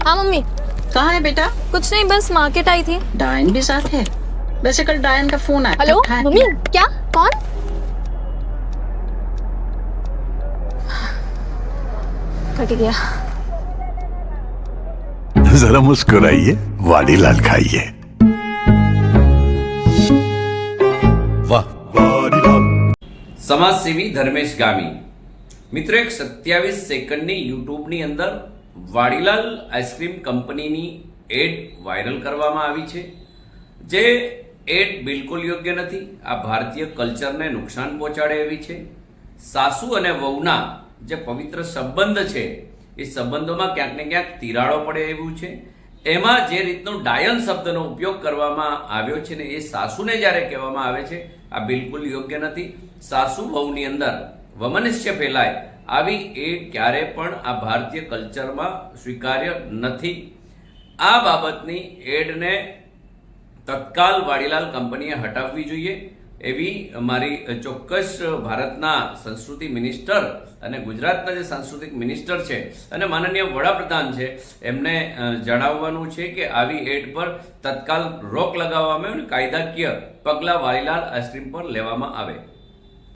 हाँ मम्मी। कहाँ है बेटा? कुछ नहीं, बस मार्केट आई थी। डायन भी साथ है? वैसे कल डायन का फोन आया। Hello mummy. क्या? कौन? कट गया। जरा मुस्कुराइए, वाडीलाल खाइए। वाह સમાજસેવી ધર્મેશ ગામી મિત્રો, એક 27 સેકન્ડની યુટ્યુબની અંદર વાડીલાલ આઈસ્ક્રીમ કંપનીની એડ વાયરલ કરવામાં આવી છે. જે એડ બિલકુલ યોગ્ય નથી. આ ભારતીય કલ્ચરને નુકસાન પહોંચાડે એવી છે. સાસુ અને વહુના જે પવિત્ર સંબંધ છે એ સંબંધોમાં ક્યાંક ને ક્યાંક તિરાડો પડે એવું છે. એમાં જે રીતનો ડાયન શબ્દનો ઉપયોગ કરવામાં આવ્યો છે ને એ સાસુને જ્યારે કહેવામાં આવે છે, આ બિલકુલ યોગ્ય નથી. સાસુ વહુની અંદર વમનસ્ય ફેલાય આવી એડ ક્યારે પણ આ ભારતીય કલ્ચરમાં સ્વીકાર્ય નથી. આ બાબતની એડને તત્કાલ વાડીલાલ કંપનીએ હટાવવી જોઈએ એવી મારી ચોક્કસ ભારતના સંસ્કૃતિ મિનિસ્ટર અને ગુજરાતના જે સાંસ્કૃતિક મિનિસ્ટર છે અને માનનીય વડાપ્રધાન છે એમને જણાવવાનું છે કે આવી એડ પર તત્કાલ રોક લગાવવામાં આવે અને કાયદાકીય પગલાં વાડીલાલ આઈસ્ક્રીમ પર લેવામાં આવે.